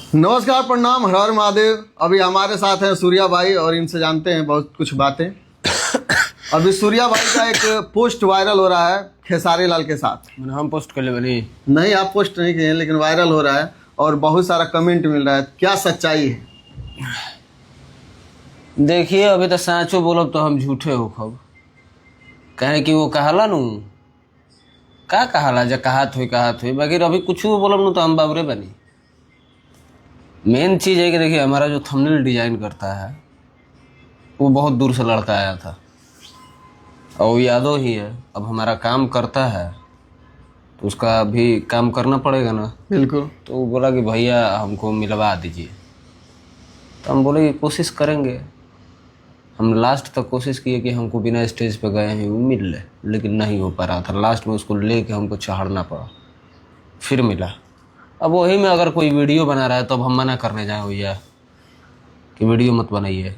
नमस्कार, प्रणाम, हर हर महादेव। अभी हमारे साथ हैं सूर्या भाई और इनसे जानते हैं बहुत कुछ बातें। अभी सूर्या भाई का एक पोस्ट वायरल हो रहा है खेसारी लाल के साथ। हम पोस्ट कर ले बनी नहीं, आप पोस्ट नहीं किए हैं, लेकिन वायरल हो रहा है और बहुत सारा कमेंट मिल रहा है। क्या सच्चाई है? देखिए, अभी तो साँचो बोलब तो हम झूठे हो खब कहे कि वो कहला नू का कहला जा कहत हुई बाकी अभी कुछ बोलब नू तो हम बाबरे बनी। मेन चीज़ है कि देखिए, हमारा जो थंबनेल डिजाइन करता है वो बहुत दूर से लड़का आया था और वो यादव ही है। अब हमारा काम करता है तो उसका भी काम करना पड़ेगा ना। बिल्कुल। तो वो बोला कि भैया हमको मिलवा दीजिए। तो हम बोले कि कोशिश करेंगे। हम लास्ट तक कोशिश किए कि हमको बिना स्टेज पे गए हैं वो मिल ले, लेकिन नहीं हो पा रहा था। लास्ट में उसको लेके हमको चढ़ना पड़ा, फिर मिला। अब वही में अगर कोई वीडियो बना रहा है तो अब हम मना करने जाए भैया कि वीडियो मत बनाइए,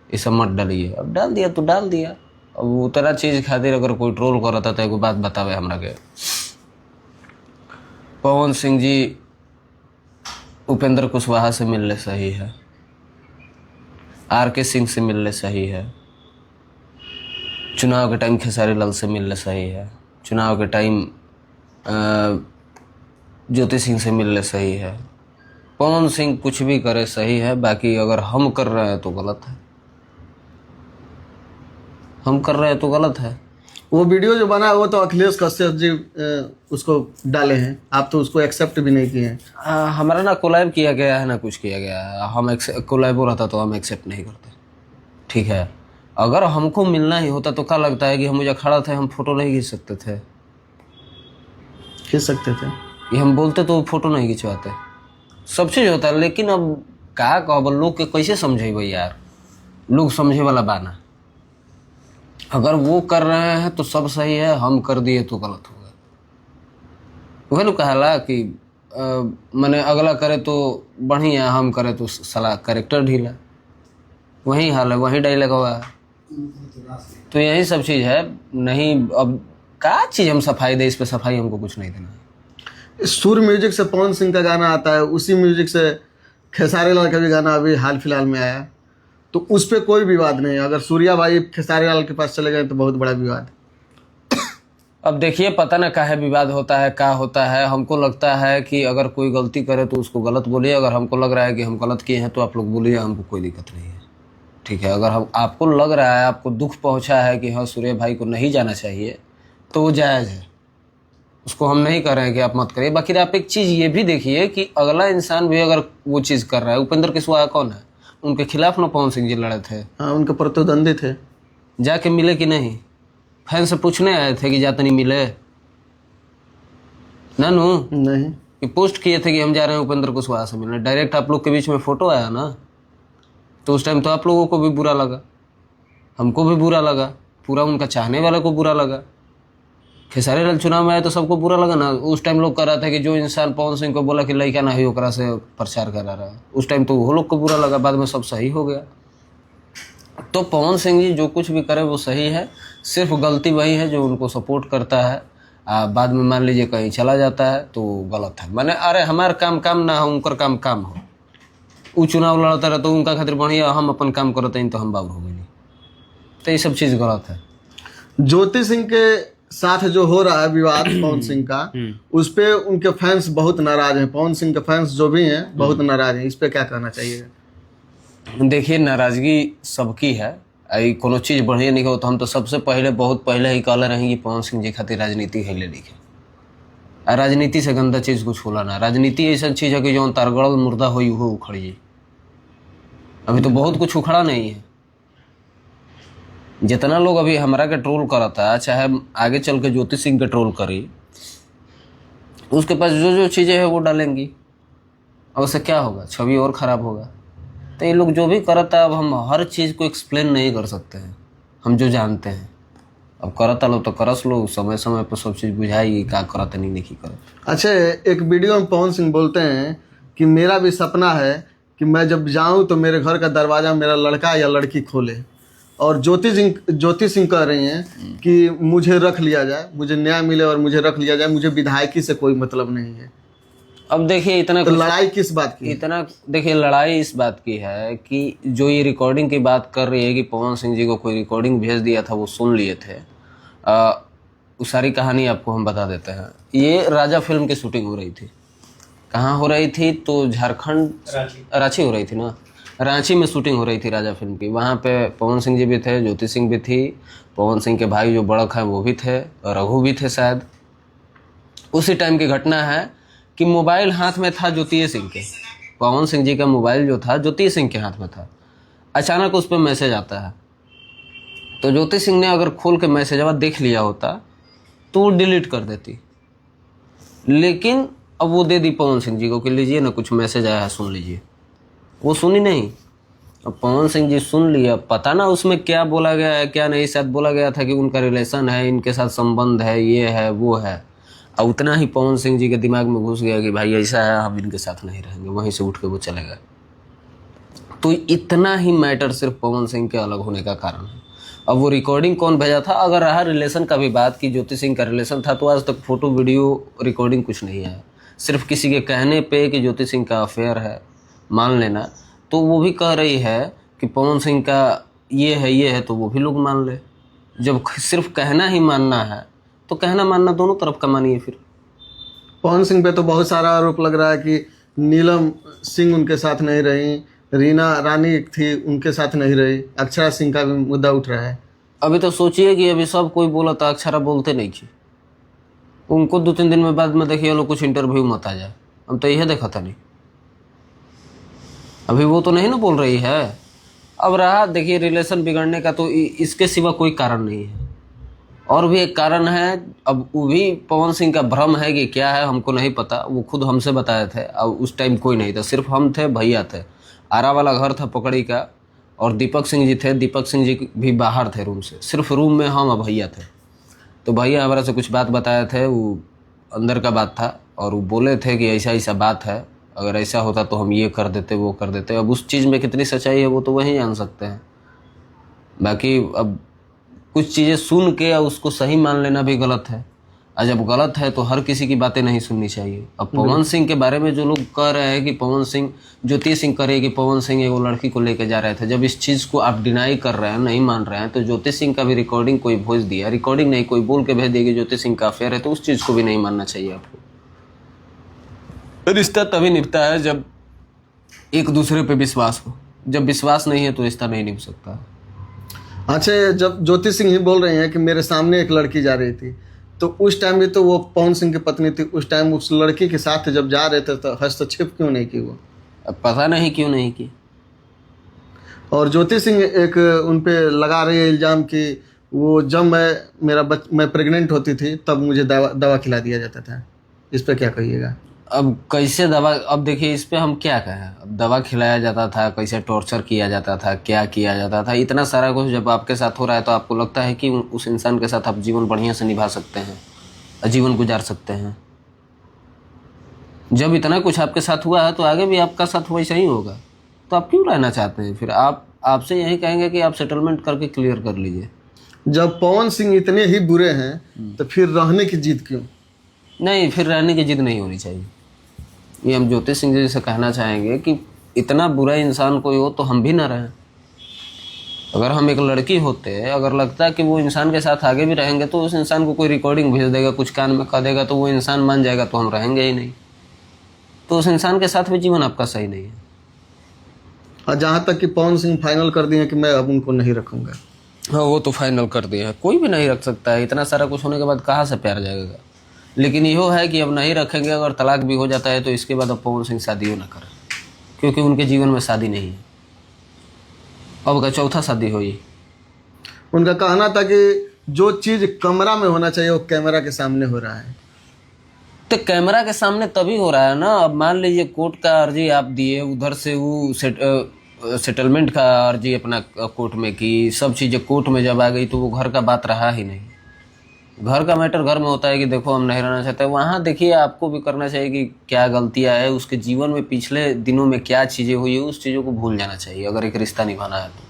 ये सब मत डालिए। अब डाल दिया तो डाल दिया। अब उतना चीज़ खातिर अगर कोई ट्रोल कर रहा था तो एक बात बतावे हमरा के, पवन सिंह जी उपेंद्र कुशवाहा से मिलने सही है, आर.के. सिंह से मिलने सही है, चुनाव के टाइम खेसारी लाल से मिलने सही है, चुनाव के टाइम ज्योति सिंह से मिलने सही है। पवन सिंह कुछ भी करे सही है, बाकी अगर हम कर रहे हैं तो गलत है। हम कर रहे हैं तो गलत है। वो वीडियो जो बना है वो तो अखिलेश कश्यप जी उसको डाले हैं, आप तो उसको एक्सेप्ट भी नहीं किए हैं। हमारा ना कोलैब किया गया है ना कुछ किया गया है। हम कोलैब हो रहता तो हम एक्सेप्ट नहीं करते, ठीक है। अगर हमको मिलना ही होता तो क्या लगता है कि हम मुझे खड़ा थे, हम फोटो नहीं खींच सकते थे? खींच सकते थे। ये हम बोलते तो फोटो नहीं खिंचवाते। सब चीज़ होता है, लेकिन अब क्या कहब, लोग के कैसे समझेबे यार। लोग समझे वाला बाना। अगर वो कर रहे हैं तो सब सही है, हम कर दिए तो गलत होगा। वही लोग कहला कि मैंने अगला करे तो बढ़िया, हम करे तो साला कैरेक्टर ढीला। वही हाल है, वही डायलॉग हुआ है। तो यही सब चीज़ है। नहीं, अब क्या चीज़ हम सफाई दे, इस पर सफाई हमको कुछ नहीं देना है। सुर म्यूजिक से पवन सिंह का गाना आता है, उसी म्यूजिक से खेसारी लाल का भी गाना अभी हाल फिलहाल में आया, तो उस पर कोई विवाद नहीं है। अगर सूर्या भाई खेसारी लाल के पास चले गए तो बहुत बड़ा विवाद। अब देखिए, पता ना काहे विवाद होता है, क्या होता है। हमको लगता है कि अगर कोई गलती करे तो उसको गलत बोलिए। अगर हमको लग रहा है कि हम गलत किए हैं तो आप लोग बोलिए, हमको कोई दिक्कत नहीं है, ठीक है। अगर हम आपको लग रहा है, आपको दुख पहुंचा है कि हाँ सूर्य भाई को नहीं जाना चाहिए, तो वो जायज़ है। उसको हम नहीं कर रहे हैं कि आप मत करिए। बाकी आप एक चीज़ ये भी देखिए कि अगला इंसान भी अगर वो चीज़ कर रहा है। उपेंद्र कुशवाहा कौन है? उनके खिलाफ ना पवन सिंह जी लड़े थे। हाँ, उनके प्रतिद्वंदी थे। जाके मिले कि नहीं? फैन से पूछने आए थे कि जाते नहीं मिले ना नू? नहीं, कि पोस्ट किए थे कि हम जा रहे हैं उपेंद्र कुशवाहा से मिलने। डायरेक्ट आप लोग के बीच में फ़ोटो आया ना, तो उस टाइम तो आप लोगों को भी बुरा लगा, हमको भी बुरा लगा, पूरा उनका चाहने वाले को बुरा लगा। खेसारी लाल चुनाव में आए तो सबको बुरा लगा ना। उस टाइम लोग कर रहा था कि जो इंसान पवन सिंह को बोला कि लड़का ना ही ओकरा से प्रचार करा रहा है, उस टाइम तो वो लोग को बुरा लगा। बाद में सब सही हो गया। तो पवन सिंह जी जो कुछ भी करे वो सही है। सिर्फ गलती वही है जो उनको सपोर्ट करता है, बाद में मान लीजिए कहीं चला जाता है तो गलत है। माने अरे हमारा काम काम ना हो, उनकर काम काम हो। वो चुनाव लड़ता रहे तो उनका खातिर बढ़िया, हम अपन काम करते हैं तो हम बाबू हो गए। तो ये सब चीज़ गलत है। ज्योति सिंह के साथ जो हो रहा है विवाद पवन सिंह का, उस पे उनके फैंस बहुत नाराज हैं। पवन सिंह के फैंस जो भी हैं बहुत नाराज हैं। इस पे क्या कहना चाहिए? देखिए, नाराजगी सबकी है। आई कोनो चीज़ बढ़िया नहीं हो तो हम तो सबसे पहले बहुत पहले ही कहले रहे कि पवन सिंह जी खातिर राजनीति है ले लिखे। राजनीति से गंदा चीज़ कुछ होला ना। राजनीति ऐसा चीज़ है कि जो तारगड़ल मुर्दा हो वो उखड़ जाए। अभी तो बहुत कुछ उखड़ा नहीं है। जितना लोग अभी हमरा के ट्रोल करता, चाहे आगे चल के ज्योति सिंह के ट्रोल करी, उसके पास जो जो चीज़ें हैं वो डालेंगी। अब उससे क्या होगा? छवि और ख़राब होगा। तो ये लोग जो भी करता है, अब हम हर चीज़ को एक्सप्लेन नहीं कर सकते हैं। हम जो जानते हैं, अब करता लो तो करस लो, समय समय पर सब चीज़ बुझाई क्या करता नहीं करता। अच्छा, एक वीडियो में पवन सिंह बोलते हैं कि मेरा भी सपना है कि मैं जब जाऊं तो मेरे घर का दरवाज़ा मेरा लड़का या लड़की खोले। और ज्योति सिंह कह रही हैं कि मुझे रख लिया जाए, मुझे न्याय मिले और मुझे रख लिया जाए, मुझे विधायकी से कोई मतलब नहीं है। अब देखिए इतना तो लड़ाई किस बात की? इतना देखिए लड़ाई इस बात की है कि जो ये रिकॉर्डिंग की बात कर रही है कि पवन सिंह जी को कोई रिकॉर्डिंग भेज दिया था, वो सुन लिए थे। उस सारी कहानी आपको हम बता देते हैं। ये राजा फिल्म की शूटिंग हो रही थी। कहाँ हो रही थी? तो झारखंड, रांची हो रही थी ना। रांची में शूटिंग हो रही थी राजा फिल्म की। वहाँ पे पवन सिंह जी भी थे, ज्योति सिंह भी थी, पवन सिंह के भाई जो बड़क हैं वो भी थे, रघु भी थे शायद। उसी टाइम की घटना है कि मोबाइल हाथ में था ज्योति सिंह के। पवन सिंह जी का मोबाइल जो था ज्योति सिंह के हाथ में था। अचानक उस पर मैसेज आता है, तो ज्योति सिंह ने अगर खोल के मैसेज आवाज देख लिया होता तो वो डिलीट कर देती, लेकिन अब वो दे दी पवन सिंह जी को कि लीजिए ना, कुछ मैसेज आया है, सुन लीजिए। वो सुनी नहीं। अब पवन सिंह जी सुन लिया, पता ना उसमें क्या बोला गया है क्या नहीं। शायद बोला गया था कि उनका रिलेशन है, इनके साथ संबंध है, ये है वो है। और उतना ही पवन सिंह जी के दिमाग में घुस गया कि भाई ऐसा है, हम इनके साथ नहीं रहेंगे। वहीं से उठ के वो चले गए। तो इतना ही मैटर सिर्फ पवन सिंह के अलग होने का कारण है। अब वो रिकॉर्डिंग कौन भेजा था? अगर रहा रिलेशन का भी बात की, ज्योति सिंह का रिलेशन था, तो आज तक फोटो वीडियो रिकॉर्डिंग कुछ नहीं है। सिर्फ किसी के कहने पे कि ज्योति सिंह का अफेयर है, मान लेना। तो वो भी कह रही है कि पवन सिंह का ये है, तो वो भी लोग मान ले। जब सिर्फ कहना ही मानना है तो कहना मानना दोनों तरफ का मानिए। फिर पवन सिंह पे तो बहुत सारा आरोप लग रहा है कि नीलम सिंह उनके साथ नहीं रही, रीना रानी थी उनके साथ नहीं रही, अक्षरा सिंह का भी मुद्दा उठ रहा है। अभी तो सोचिए कि अभी सब कोई बोला था, अक्षरा बोलते नहीं थी। उनको 2-3 दिन में बाद में देखिए लोग कुछ इंटरव्यू मत आ जाए। हम तो यह देखा था नहीं, अभी वो तो नहीं ना बोल रही है। अब रहा देखिए रिलेशन बिगड़ने का, तो इसके सिवा कोई कारण नहीं है। और भी एक कारण है, अब वो भी पवन सिंह का भ्रम है कि क्या है हमको नहीं पता। वो खुद हमसे बताए थे। अब उस टाइम कोई नहीं था, सिर्फ हम थे, भैया थे। आरा वाला घर था पकड़ी का, और दीपक सिंह जी थे। दीपक सिंह जी भी बाहर थे रूम से, सिर्फ रूम में हम और भैया थे। तो भैया हमारा से कुछ बात बताए थे, वो अंदर का बात था, और वो बोले थे कि ऐसा ऐसा बात है, अगर ऐसा होता तो हम ये कर देते वो कर देते। अब उस चीज़ में कितनी सच्चाई है वो तो वही जान सकते हैं। बाकी अब कुछ चीज़ें सुन के उसको सही मान लेना भी गलत है, और जब गलत है तो हर किसी की बातें नहीं सुननी चाहिए। अब पवन सिंह के बारे में जो लोग कह रहे हैं कि पवन सिंह, ज्योति सिंह कह रही है कि पवन सिंह एगो लड़की को लेकर जा रहे थे, जब इस चीज़ को आप डिनाई कर रहे हैं, नहीं मान रहे हैं, तो ज्योति सिंह का भी रिकॉर्डिंग कोई भेज दिया, रिकॉर्डिंग नहीं कोई बोल के भेज दिया कि ज्योति सिंह का अफेयर है, तो उस चीज़ को भी नहीं मानना चाहिए आपको। रिश्ता तभी निभता है जब एक दूसरे पे विश्वास हो। जब विश्वास नहीं है तो रिश्ता नहीं निभ सकता। अच्छा, जब ज्योति सिंह ही बोल रही हैं कि मेरे सामने एक लड़की जा रही थी, तो उस टाइम भी तो वो पवन सिंह की पत्नी थी, उस टाइम उस लड़की के साथ जब जा रहे थे तो हस्तक्षेप क्यों नहीं की वो? अब पता नहीं क्यों नहीं की। और ज्योति सिंह एक उन पे लगा रही है इल्ज़ाम कि वो जब मैं प्रेग्नेंट होती थी तब मुझे दवा खिला दिया जाता था। इस पे क्या कहिएगा? अब कैसे दवा, अब देखिए इस पे हम क्या कहें। अब दवा खिलाया जाता था, कैसे टॉर्चर किया जाता था, क्या किया जाता था, इतना सारा कुछ जब आपके साथ हो रहा है तो आपको लगता है कि उस इंसान के साथ आप जीवन बढ़िया से निभा सकते हैं, जीवन गुजार सकते हैं। जब इतना कुछ आपके साथ हुआ है तो आगे भी आपका साथ वैसा ही होगा, तो आप क्यों रहना चाहते हैं? फिर आपसे यही कहेंगे कि आप सेटलमेंट करके क्लियर कर लीजिए। जब पवन सिंह इतने ही बुरे हैं तो फिर रहने की जिद क्यों? नहीं, फिर रहने की जिद नहीं होनी चाहिए। ये हम ज्योति सिंह जी से कहना चाहेंगे कि इतना बुरा इंसान कोई हो तो हम भी ना रहें। अगर हम एक लड़की होते, अगर लगता कि वो इंसान के साथ आगे भी रहेंगे, तो उस इंसान को कोई रिकॉर्डिंग भेज देगा, कुछ कान में कह देगा, तो वो इंसान मान जाएगा, तो हम रहेंगे ही नहीं। तो उस इंसान के साथ भी जीवन आपका सही नहीं है। और जहाँ तक कि पवन सिंह फाइनल कर दिए कि मैं अब उनको नहीं रखूँगा। हाँ, वो तो फाइनल कर दिया है, कोई भी नहीं रख सकता है। इतना सारा कुछ होने के बाद कहाँ से प्यार जाएगा? लेकिन यो है कि अब नहीं रखेंगे। अगर तलाक भी हो जाता है तो इसके बाद अब पवन सिंह शादी हो ना करें, क्योंकि उनके जीवन में शादी नहीं है। अब का चौथा शादी हुई। उनका कहना था कि जो चीज़ कमरा में होना चाहिए वो कैमरा के सामने हो रहा है। तो कैमरा के सामने तभी हो रहा है ना। अब मान लीजिए कोर्ट का अर्जी आप दिए, उधर से वो सेटलमेंट का अर्जी अपना कोर्ट में की, सब चीज़ें कोर्ट में जब आ गई तो वो घर का बात रहा ही नहीं। घर का मैटर घर में होता है कि देखो हम नहीं रहना चाहते। वहाँ देखिए आपको भी करना चाहिए कि क्या गलतियाँ है उसके जीवन में, पिछले दिनों में क्या चीज़ें हुई है, उस चीज़ों को भूल जाना चाहिए। अगर एक रिश्ता निभाना है तो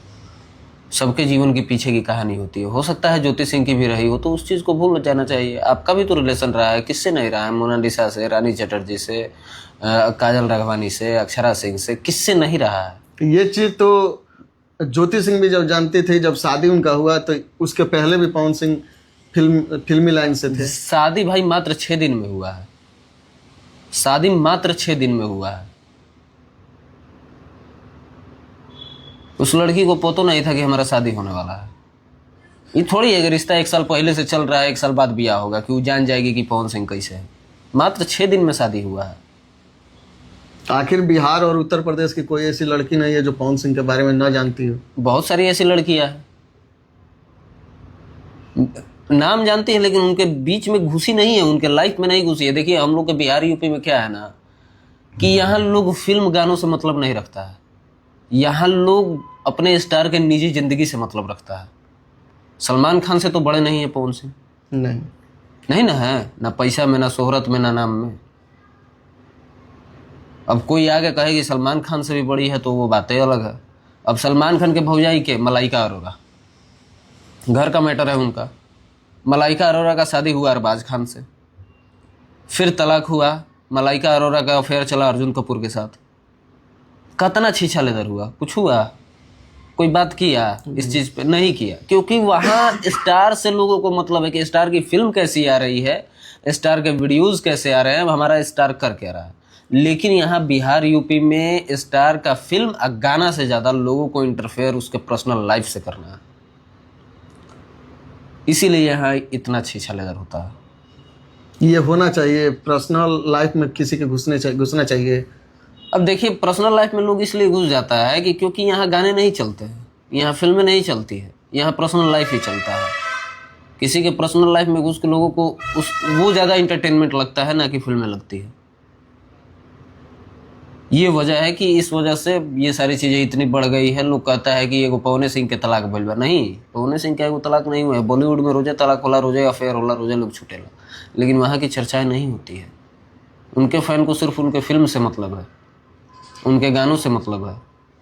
सबके जीवन के पीछे की कहानी होती है। हो सकता है ज्योति सिंह की भी रही हो, तो उस चीज़ को भूल जाना चाहिए। आपका भी तो रिलेशन रहा है, किससे नहीं रहा है? मोनालिसा से, रानी चटर्जी से, काजल राघवानी से, अक्षरा सिंह से, किससे नहीं रहा है। ये चीज तो ज्योति सिंह भी जब जानती थी, जब शादी उनका हुआ तो उसके पहले भी पवन सिंह फिल्मी लाइन से थे। शादी भाई मात्र 6 दिन में हुआ है, शादी मात्र 6 दिन में हुआ है। उस लड़की को पता नहीं था कि हमारा शादी होने वाला है। ये थोड़ी है कि रिश्ता 1 साल पहले से चल रहा है, 1 साल बाद ब्याह होगा कि वो जान जाएगी कि पवन सिंह कैसे है। मात्र 6 दिन में शादी हुआ है। आखिर बिहार और उत्तर प्रदेश की कोई ऐसी लड़की नहीं है जो पवन सिंह के बारे में न जानती हो। बहुत सारी ऐसी लड़कियां हैं, नाम जानती है लेकिन उनके बीच में घुसी नहीं है, उनके लाइफ में नहीं घुसी है। देखिए हम लोग के बिहार यूपी में क्या है ना कि यहाँ लोग फिल्म गानों से मतलब नहीं रखता है, यहाँ लोग अपने स्टार के निजी जिंदगी से मतलब रखता है। सलमान खान से तो बड़े नहीं है पवन सिंह, नहीं नहीं ना है, ना पैसा में, ना शोहरत में, ना नाम में। अब कोई आगे कहे कि सलमान खान से भी बड़ी है तो वो बातें अलग है। अब सलमान खान के भौजाई के मलाइका अरोरा, घर का मैटर है उनका। मलाइका अरोरा का शादी हुआ अरबाज खान से, फिर तलाक हुआ, मलाइका अरोरा का अफेयर चला अर्जुन कपूर के साथ। कितना छीछा लेदर हुआ, कुछ हुआ, कोई बात किया इस चीज पे? नहीं किया, क्योंकि वहाँ स्टार से लोगों को मतलब है कि स्टार की फिल्म कैसी आ रही है, स्टार के वीडियोज कैसे आ रहे हैं, हमारा स्टार कर क्या रहा है। लेकिन यहाँ बिहार यूपी में स्टार का फिल्म और गाना से ज्यादा लोगों को इंटरफेयर उसके पर्सनल लाइफ से करना है, इसीलिए यहाँ इतना छीछा लेदर होता है। ये होना चाहिए, पर्सनल लाइफ में किसी के घुसना चाहिए। अब देखिए पर्सनल लाइफ में लोग इसलिए घुस जाता है कि क्योंकि यहाँ गाने नहीं चलते हैं, यहाँ फिल्में नहीं चलती है, यहाँ पर्सनल लाइफ ही चलता है। किसी के पर्सनल लाइफ में घुस के लोगों को वो ज़्यादा इंटरटेनमेंट लगता है ना कि फिल्में लगती है। ये वजह है कि इस वजह से ये सारी चीज़ें इतनी बढ़ गई है। लोग कहता है कि एगो पवने सिंह के तलाक भइल बा, नहीं, पवने सिंह के एगो तलाक नहीं हुआ है। बॉलीवुड में रोजे तलाक होला, रोजे अफेयर होला, रोजे लोग छूटेला, लेकिन वहाँ की चर्चाएं नहीं होती है। उनके फैन को सिर्फ उनके फिल्म से मतलब है, उनके गानों से मतलब है,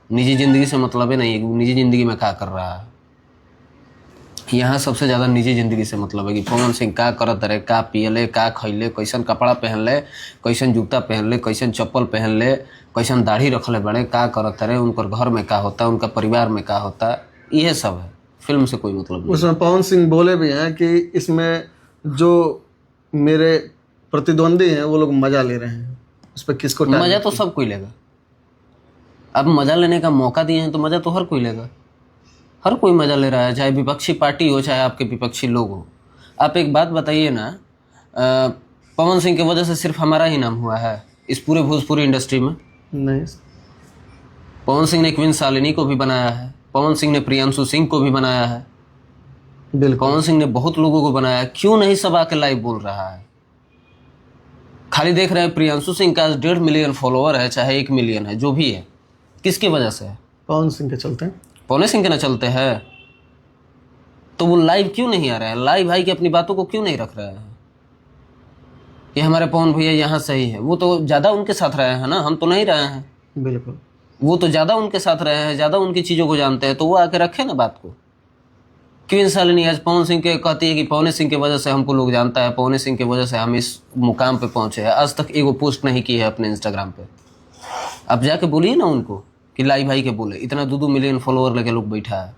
निजी ज़िंदगी से मतलब है नहीं, निजी ज़िंदगी में क्या कर रहा है। यहाँ सबसे ज़्यादा निजी ज़िंदगी से मतलब है कि पवन सिंह का करत रहे, का पियले, का खैले, कैसन कपड़ा पहन ले, कैसन जूता पहन ले, कैसन चप्पल पहन ले, कैसन दाढ़ी रखले बड़े, का करत रहे, उनकर घर में का होता है, उनका परिवार में का होता है, यह सब है। फिल्म से कोई मतलब नहीं। उसमें पवन सिंह बोले भी हैं कि इसमें जो मेरे प्रतिद्वंदी हैं वो लोग मजा ले रहे हैं, उस पर किसको मजा तो सब कोई लेगा। अब मजा लेने का मौका दिए हैं तो मजा तो हर कोई लेगा, हर कोई मजा ले रहा है, चाहे विपक्षी पार्टी हो, चाहे आपके विपक्षी लोग हो। आप एक बात बताइए ना, पवन सिंह की वजह से सिर्फ हमारा ही नाम हुआ है इस पूरे भोजपुरी इंडस्ट्री में? नहीं। पवन सिंह ने क्वीन शालिनी को भी बनाया है, पवन सिंह ने प्रियांशु सिंह को भी बनाया है, बिल्कुल पवन सिंह ने बहुत लोगों को बनाया। क्यों नहीं सब आके लाइव बोल रहा है? खाली देख रहे हैं प्रियांशु सिंह का 1.5 मिलियन फॉलोअर है, चाहे 1 मिलियन है, जो भी है, किसकी वजह से है? पवन सिंह के चलते हैं। पवन सिंह के ना चलते हैं तो वो लाइव क्यों नहीं आ रहे हैं? लाइव भाई की अपनी बातों को क्यों नहीं रख रहे हैं कि हमारे पवन भैया यहाँ सही है? वो तो ज़्यादा उनके साथ रहे हैं ना, हम तो नहीं रहे हैं। बिल्कुल, वो तो ज़्यादा उनके साथ रहे हैं, ज़्यादा उनकी चीज़ों को जानते हैं, तो वो आके रखे ना बात को। क्वीन शालिनी आज पवन सिंह के कहती है कि पवन सिंह की वजह से हमको लोग जानता है, पवन सिंह की वजह से हम इस मुकाम पे पहुंचे हैं। आज तक एगो पोस्ट नहीं की है अपने इंस्टाग्राम पे। आप जाके बोलिए ना उनको कि लाई भाई के बोले, इतना 2-2 मिलियन फॉलोअर लगे लोग बैठा है,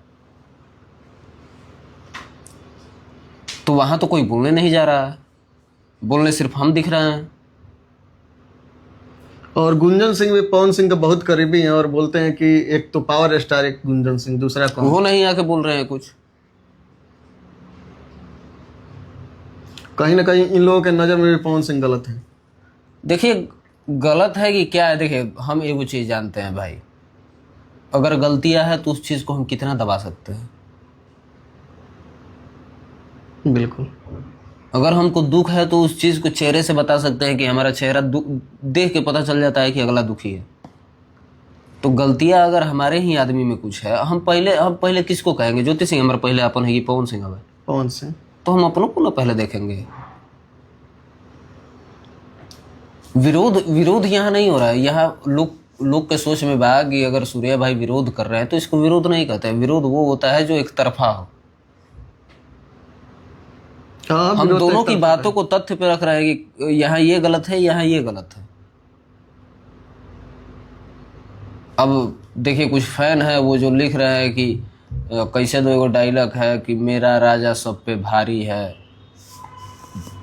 तो वहां तो कोई बोलने नहीं जा रहा है, बोलने सिर्फ हम दिख रहे हैं। और गुंजन सिंह भी पवन सिंह के बहुत करीबी हैं और बोलते हैं कि एक तो पावर स्टार एक गुंजन सिंह, दूसरा कौन? वो नहीं आके बोल रहे हैं कुछ। कहीं ना कहीं इन लोगों के नज़र में भी पवन सिंह गलत है। देखिए गलत है कि क्या है, देखिए हम एगो चीज़ जानते हैं भाई, अगर गलतियां है तो उस चीज़ को हम कितना दबा सकते हैं? बिल्कुल। अगर हमको दुख है तो उस चीज़ को चेहरे से बता सकते हैं कि हमारा चेहरा देख के पता चल जाता है कि अगला दुखी है। तो गलतियां अगर हमारे ही आदमी में कुछ है, हम पहले किसको कहेंगे? ज्योति सिंह हमारे पहले अपन है कि पवन सिंह हमारे? पवन सिंह। तो हम अपनों को ना पहले देखेंगे। विरोध यहाँ नहीं हो रहा है। यहाँ लोग के सोच में बा कि अगर सूर्या भाई विरोध कर रहे हैं तो इसको विरोध नहीं कहते हैं। विरोध वो होता है जो एक तरफा हो। हम दोनों की बातों को तथ्य पे रख रहे हैं कि यहाँ ये गलत है, यहाँ ये गलत है। अब देखिए कुछ फैन है वो जो लिख रहे हैं कि कैसे दो एगो डायलॉग है कि मेरा राजा सब पे भारी है,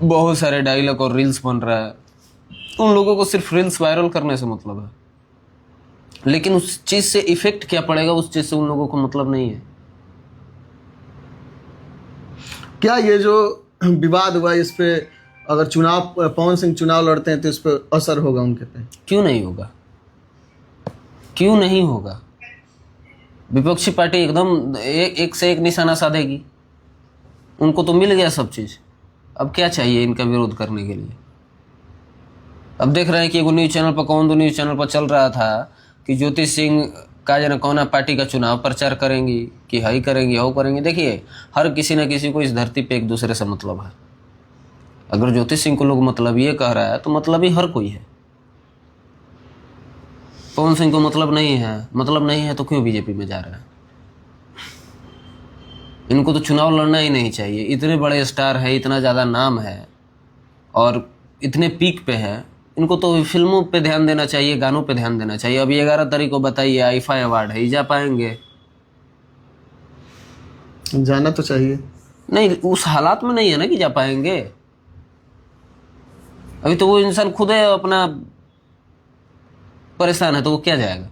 बहुत सारे डायलॉग और रील्स बन रहा है। उन लोगों को सिर्फ रील्स वायरल करने से मतलब है, लेकिन उस चीज़ से इफेक्ट क्या पड़ेगा उस चीज़ से उन लोगों को मतलब नहीं है। क्या ये जो विवाद हुआ इस पे अगर चुनाव पवन सिंह चुनाव लड़ते हैं तो इस पे असर होगा उनके पे? क्यों नहीं होगा, क्यों नहीं होगा? विपक्षी पार्टी एकदम एक से एक निशाना साधेगी। उनको तो मिल गया सब चीज़, अब क्या चाहिए इनका विरोध करने के लिए? अब देख रहे हैं कि एगो न्यूज़ चैनल पर, कौन दो न्यूज़ चैनल पर चल रहा था कि ज्योति सिंह का जना कौना पार्टी का चुनाव प्रचार करेंगी कि हाई करेंगी हो करेंगे। देखिए हर किसी न किसी को इस धरती पे एक दूसरे से मतलब है। अगर ज्योति सिंह को लोग मतलब ये कह रहा है तो मतलब ही हर कोई है। पवन सिंह को मतलब नहीं है तो क्यों बीजेपी में जा रहा है? इनको तो चुनाव लड़ना ही नहीं चाहिए। इतने बड़े स्टार है, इतना ज़्यादा नाम है और इतने पीक पे है, इनको तो फिल्मों पे ध्यान देना चाहिए, गानों पे ध्यान देना चाहिए। अभी 11 तारीख को बताइए आईफा अवार्ड है, जा पाएंगे? जाना तो चाहिए। नहीं, उस हालात में नहीं है ना कि जा पाएंगे। अभी तो वो इंसान खुद है अपना परेशान है, तो वो क्या जाएगा?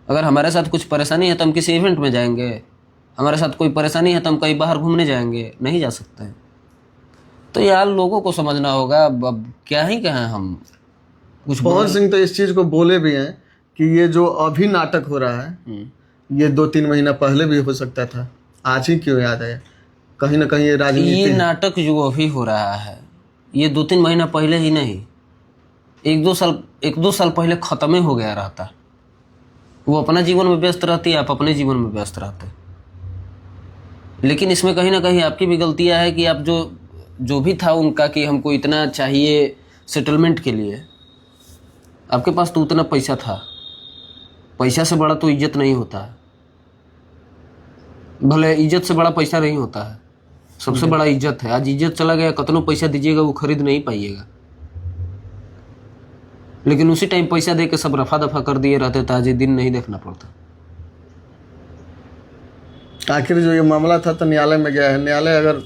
अगर हमारे साथ कुछ परेशानी है तो हम किसी इवेंट में जाएंगे, हमारे साथ कोई परेशानी है तो हम कहीं बाहर घूमने जाएंगे, नहीं जा सकते हैं। तो यार लोगों को समझना होगा। अब क्या ही कहें हम, कुछ पवन सिंह तो इस चीज को बोले भी हैं कि ये जो अभी नाटक हो रहा है ये 2-3 महीना पहले भी हो सकता था, आज ही क्यों याद आया? कहीं ना कहीं ये राजनीति ये है। नाटक जो अभी हो रहा है ये 2-3 महीना पहले ही नहीं, 1-2 साल पहले खत्म ही हो गया रहता। वो अपना जीवन में व्यस्त रहती है, आप अपने जीवन में व्यस्त रहते। लेकिन इसमें कहीं ना कहीं आपकी भी गलतियां है कि आप जो भी था उनका कि हमको इतना चाहिए सेटलमेंट के लिए, आपके पास तो उतना पैसा था। पैसा से बड़ा तो इज्जत नहीं होता है, भले इज्जत से बड़ा पैसा नहीं होता है, सबसे बड़ा इज्जत है। आज इज्जत चला गया, कितना पैसा दीजिएगा वो खरीद नहीं पाइएगा। लेकिन उसी टाइम पैसा दे के सब रफा दफा कर दिए रहते तो आज ये दिन नहीं देखना पड़ता। आखिर जो ये मामला था तो न्यायालय में गया है, न्यायालय अगर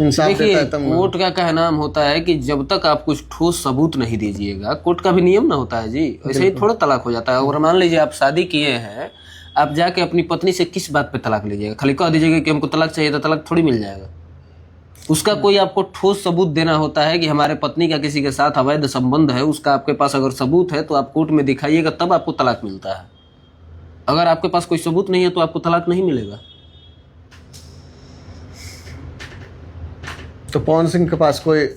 इंसाफ देता देखिए है तब कोर्ट का कहना होता है कि जब तक आप कुछ ठोस सबूत नहीं दीजिएगा, कोर्ट का भी नियम ना होता है जी, ऐसे ही थोड़ा तलाक हो जाता है। और मान लीजिए आप शादी किए हैं, आप जाके अपनी पत्नी से किस बात पे तलाक लीजिएगा? खाली कह दीजिएगा कि हमको तलाक चाहिए तो तलाक थोड़ी मिल जाएगा। उसका कोई आपको ठोस सबूत देना होता है कि हमारे पत्नी का किसी के साथ अवैध संबंध है, उसका आपके पास अगर सबूत है तो आप कोर्ट में दिखाइएगा, तब आपको तलाक मिलता है। अगर आपके पास कोई सबूत नहीं है तो आपको तलाक नहीं मिलेगा। तो पवन सिंह के पास कोई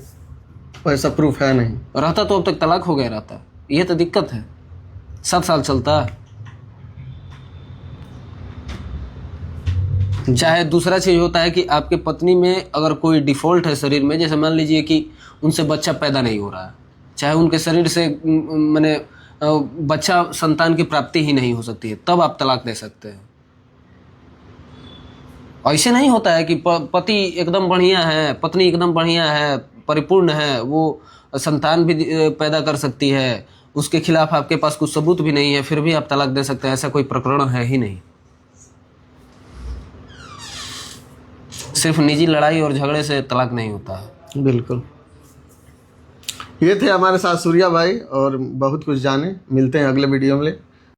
ऐसा प्रूफ है नहीं, रहता तो अब तक तलाक हो गया रहता। ये तो दिक्कत है, 7 साल चलता। चाहे दूसरा चीज होता है कि आपके पत्नी में अगर कोई डिफॉल्ट है शरीर में, जैसे मान लीजिए कि उनसे बच्चा पैदा नहीं हो रहा है, चाहे उनके शरीर से माने बच्चा संतान की प्राप्ति ही नहीं हो सकती है, तब आप तलाक दे सकते हैं। ऐसे नहीं होता है कि पति एकदम बढ़िया है, पत्नी एकदम बढ़िया है, परिपूर्ण है, वो संतान भी पैदा कर सकती है, उसके खिलाफ आपके पास कुछ सबूत भी नहीं है, फिर भी आप तलाक दे सकते हैं। ऐसा कोई प्रकरण है ही नहीं। सिर्फ निजी लड़ाई और झगड़े से तलाक नहीं होता है। बिल्कुल। ये थे हमारे साथ सूर्या भाई और बहुत कुछ जाने। मिलते हैं अगले वीडियो में।